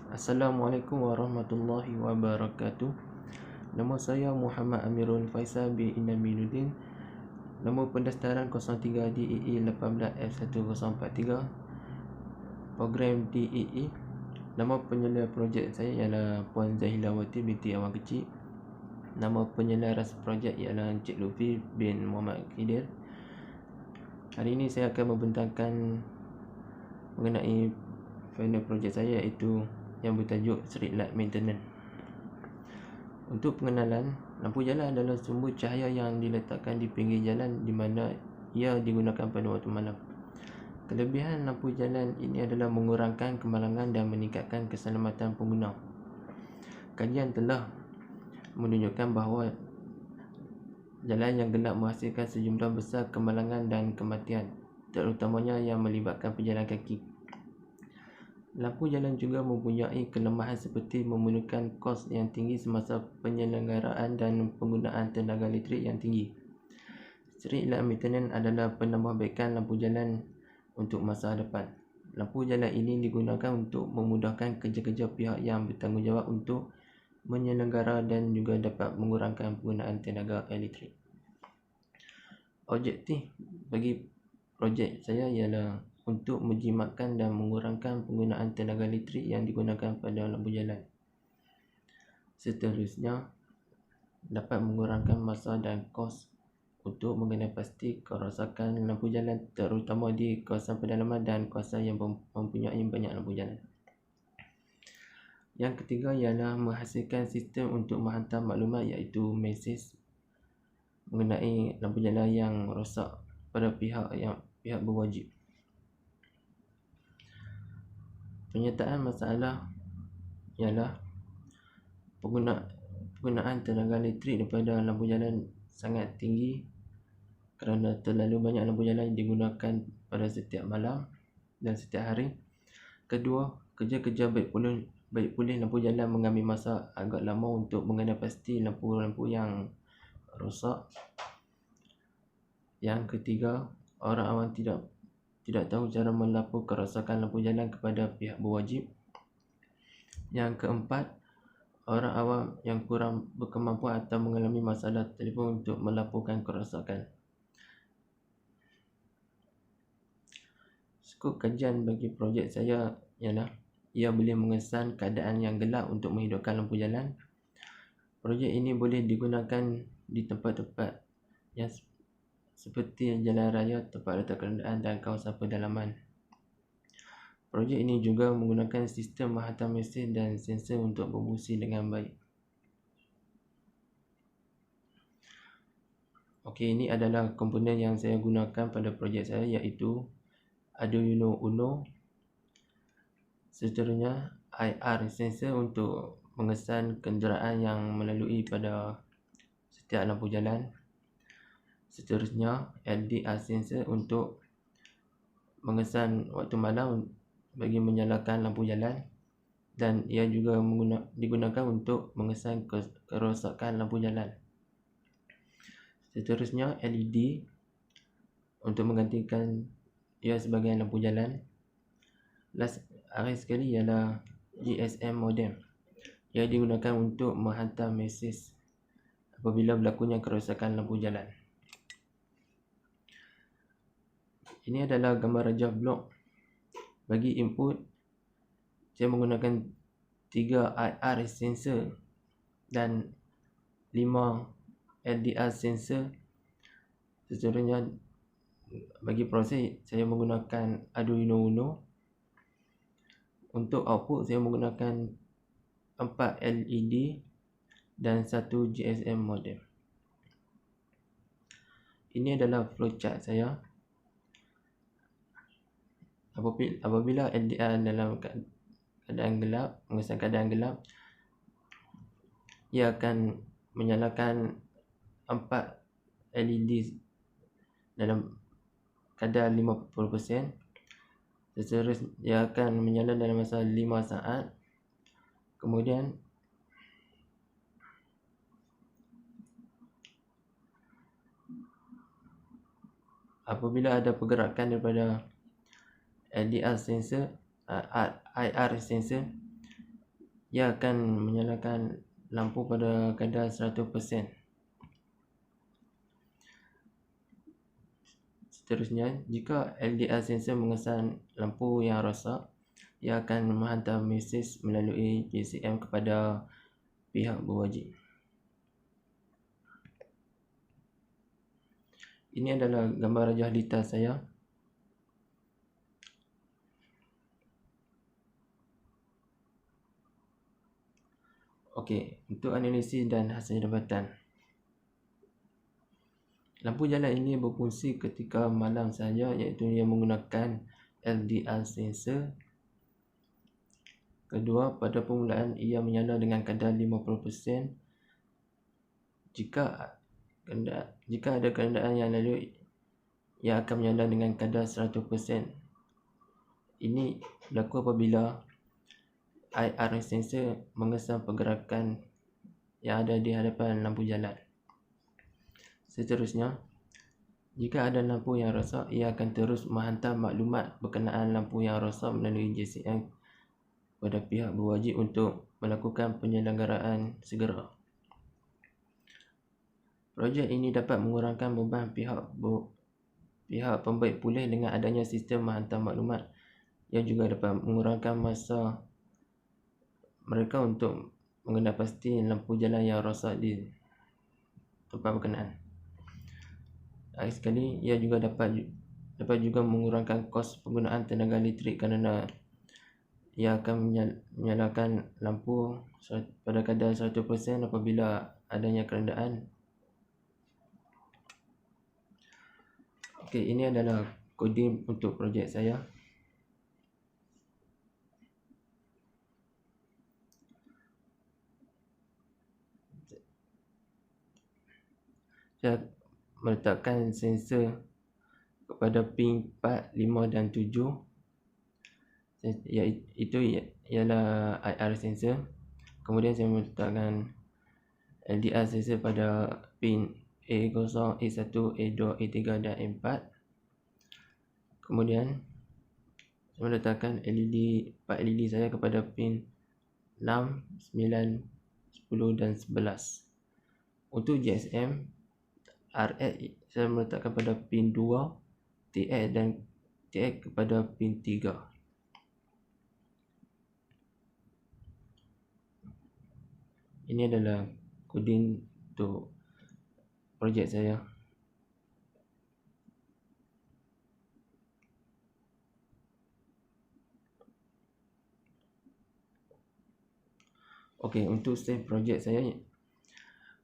Assalamualaikum warahmatullahi wabarakatuh. Nama saya Muhammad Amirul Faisal bin Inaminuddin. Nombor pendaftaran 03 DEE 18F1043. Program DEE. Nama penyelenggaraan projek saya ialah Puan Zahilawati binti Awan Kecil. Nama penyelenggaraan projek ialah Encik Lutfi bin Muhammad Khidir. Hari ini saya akan membentangkan mengenai final projek saya, iaitu yang bertajuk Street Light Maintenance. Untuk pengenalan, lampu jalan adalah sumber cahaya yang diletakkan di pinggir jalan di mana ia digunakan pada waktu malam. Kelebihan lampu jalan ini adalah mengurangkan kemalangan dan meningkatkan keselamatan pengguna. Kajian telah menunjukkan bahawa jalan yang gelap menghasilkan sejumlah besar kemalangan dan kematian, terutamanya yang melibatkan pejalan kaki. Lampu jalan juga mempunyai kelemahan seperti memerlukan kos yang tinggi semasa penyelenggaraan dan penggunaan tenaga elektrik yang tinggi. Street light maintenance adalah penambahbaikan lampu jalan untuk masa depan. Lampu jalan ini digunakan untuk memudahkan kerja-kerja pihak yang bertanggungjawab untuk menyelenggara dan juga dapat mengurangkan penggunaan tenaga elektrik. Objektif bagi projek saya ialah untuk menjimatkan dan mengurangkan penggunaan tenaga elektrik yang digunakan pada lampu jalan. Seterusnya, dapat mengurangkan masa dan kos untuk mengenai pasti kerosakan lampu jalan, terutama di kawasan pedalaman dan kawasan yang mempunyai banyak lampu jalan. Yang ketiga ialah menghasilkan sistem untuk menghantar maklumat, iaitu mesej mengenai lampu jalan yang rosak pada pihak berwajib. Penyertaan masalah ialah penggunaan tenaga elektrik daripada lampu jalan sangat tinggi kerana terlalu banyak lampu jalan digunakan pada setiap malam dan setiap hari. Kedua, kerja-kerja baik pulih lampu jalan mengambil masa agak lama untuk mengenal pasti lampu-lampu yang rosak. Yang ketiga, orang awam tidak tahu cara melapor kerosakan lampu jalan kepada pihak berwajib. Yang keempat, orang awam yang kurang berkemampuan atau mengalami masalah telefon untuk melaporkan kerosakan. Skop kajian bagi projek saya ialah ia boleh mengesan keadaan yang gelap untuk menghidupkan lampu jalan. Projek ini boleh digunakan di tempat-tempat yang seperti jalan raya, tempat letak kenderaan dan kawasan pedalaman. Projek ini juga menggunakan sistem menghantar mesej dan sensor untuk berfungsi dengan baik. Okey, ini adalah komponen yang saya gunakan pada projek saya, iaitu Arduino Uno. Seterusnya, IR sensor untuk mengesan kenderaan yang melalui pada setiap lampu jalan. Seterusnya, LDR sensor untuk mengesan waktu malam bagi menyalakan lampu jalan, dan ia juga digunakan untuk mengesan kerosakan lampu jalan. Seterusnya, LED untuk menggantikan ia sebagai lampu jalan. Akhir sekali ialah GSM modem. Ia digunakan untuk menghantar mesej apabila berlakunya kerosakan lampu jalan. Ini adalah gambar rajah blok. Bagi input, saya menggunakan 3 IR sensor dan 5 LDR sensor. Seterusnya, bagi proses, saya menggunakan Arduino Uno. Untuk output, saya menggunakan 4 LED dan 1 GSM modem. Ini adalah flowchart saya. Apabila LDR dalam keadaan gelap, mengesan keadaan gelap, ia akan menyalakan 4 LED dalam kadar 50%. Seterusnya, ia akan menyala dalam masa 5 saat. Kemudian, apabila ada pergerakan daripada LDR sensor, IR sensor, ia akan menyalakan lampu pada kadar 100%. Seterusnya, jika LDR sensor mengesan lampu yang rosak, ia akan menghantar mesej melalui GSM kepada pihak berwajib. Ini adalah gambar rajah litar saya. Okey, untuk analisis dan hasil dapatan. Lampu jalan ini berfungsi ketika malam sahaja, iaitu ia menggunakan LDR sensor. Kedua, pada permulaan ia menyala dengan kadar 50%. Jika ada kenderaan yang lalu, ia akan menyala dengan kadar 100%. Ini berlaku apabila IR sensor mengesan pergerakan yang ada di hadapan lampu jalan. Seterusnya, jika ada lampu yang rosak, ia akan terus menghantar maklumat berkenaan lampu yang rosak melalui GSM kepada pihak berwajib untuk melakukan penyelenggaraan segera. Projek ini dapat mengurangkan beban pihak pembaik pulih dengan adanya sistem menghantar maklumat, yang juga dapat mengurangkan masa mereka untuk mengenal pasti lampu jalan yang rosak di tempat berkenaan. Akhir sekali, ia juga dapat juga mengurangkan kos penggunaan tenaga elektrik kerana ia akan menyalakan lampu pada kadar 100% apabila adanya keadaan. Okey, ini adalah koding untuk projek saya. Saya meletakkan sensor kepada pin 4, 5 dan 7. Itu ialah IR sensor. Kemudian saya meletakkan LDR sensor pada pin A0, A1, A2, A3 dan A4. Kemudian saya meletakkan 4 LED saya kepada pin 6, 9, 10 dan 11. Untuk GSM, RX saya meletakkan pada pin 2, TX dan TX kepada pin 3. Ini adalah koding untuk projek saya. Okey, untuk saiz projek saya,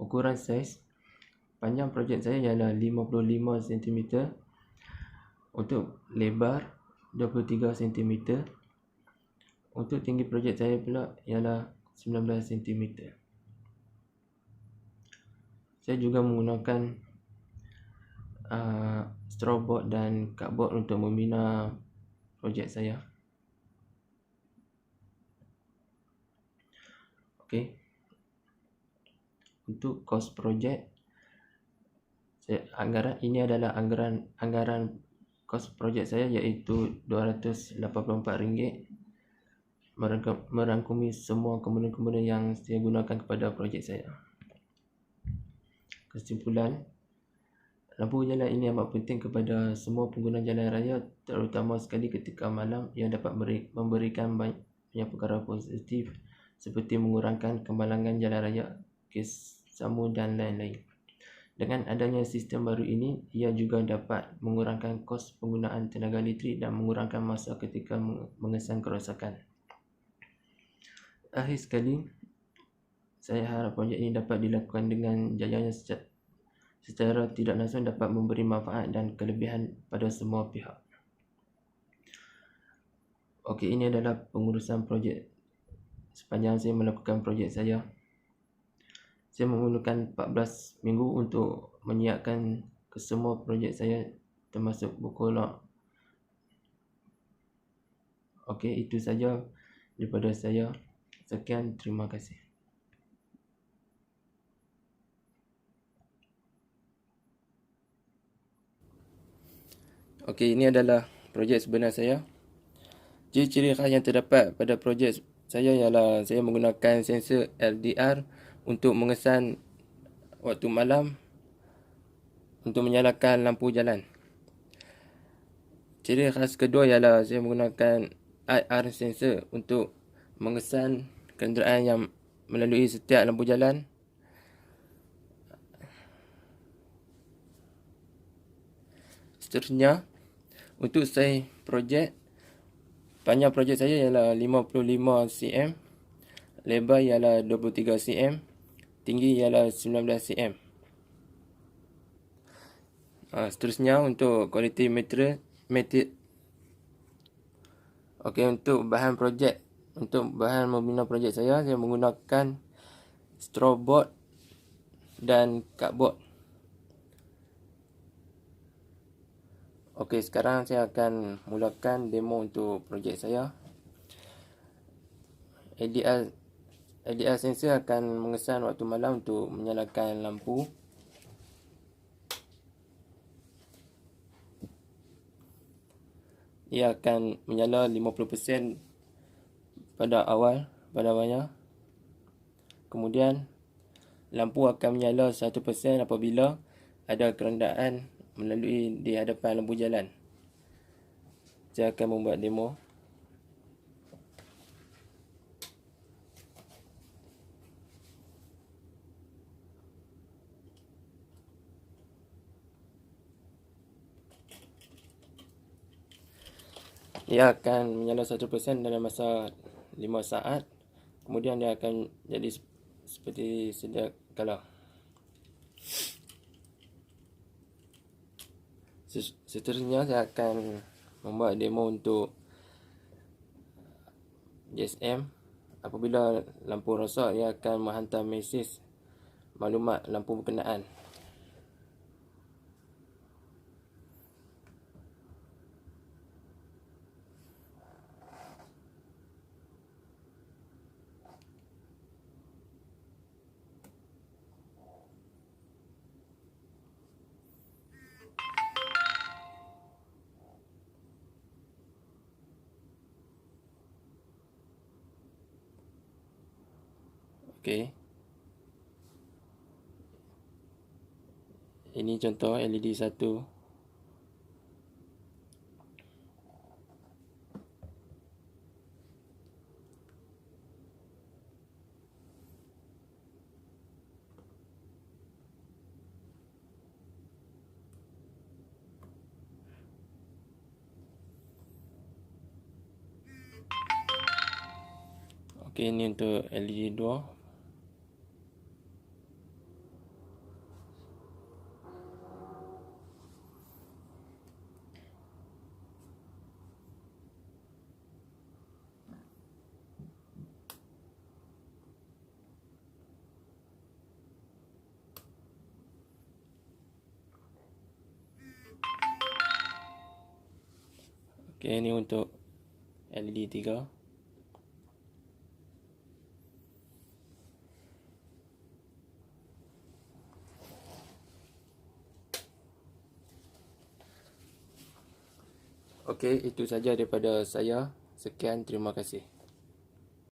ukuran saiz panjang projek saya ialah 55 cm, untuk lebar 23 cm, untuk tinggi projek saya pula ialah 19 cm. Saya juga menggunakan straw board dan cardboard untuk membina projek saya. Okey, untuk kos projek, ini adalah anggaran kos projek saya, iaitu RM284, merangkumi semua komponen-komponen yang saya gunakan kepada projek saya. Kesimpulan, lampu jalan ini amat penting kepada semua pengguna jalan raya, terutama sekali ketika malam, yang dapat memberikan banyak perkara positif seperti mengurangkan kemalangan jalan raya, kes samu dan lain-lain. Dengan adanya sistem baru ini, ia juga dapat mengurangkan kos penggunaan tenaga elektrik dan mengurangkan masa ketika mengesan kerosakan. Akhir sekali, saya harap projek ini dapat dilakukan dengan jayanya secara tidak langsung dapat memberi manfaat dan kelebihan pada semua pihak. Okey, ini adalah pengurusan projek sepanjang saya melakukan projek saya. Saya memerlukan 14 minggu untuk menyiapkan kesemua projek saya, termasuk buku log. Okey, itu saja daripada saya. Sekian, terima kasih. Okey, ini adalah projek sebenar saya. Ciri-ciri khas yang terdapat pada projek saya ialah saya menggunakan sensor LDR untuk mengesan waktu malam untuk menyalakan lampu jalan. Ciri khas kedua ialah saya menggunakan IR sensor untuk mengesan kenderaan yang melalui setiap lampu jalan. Seterusnya, untuk saiz projek, panjang projek saya ialah 55 cm, lebar ialah 23 cm, tinggi ialah 19 cm. Seterusnya, untuk kualiti material. Untuk bahan projek, untuk bahan membina projek saya menggunakan straw board dan cardboard. Sekarang saya akan mulakan demo untuk projek saya. LDR sensor akan mengesan waktu malam untuk menyalakan lampu. Ia akan menyala 50% pada awalnya. Kemudian lampu akan menyala 100% apabila ada kerendaan melalui di hadapan lampu jalan. Saya akan membuat demo. Ia akan menyala 100% dalam masa 5 saat. Kemudian dia akan jadi seperti sedia kala. Seterusnya saya akan membuat demo untuk GSM. Apabila lampu rosak, ia akan menghantar mesej maklumat lampu berkenaan. Ini contoh LED 1. Ini untuk LED 2. Ini untuk LED 3. Itu saja daripada saya. Sekian, terima kasih.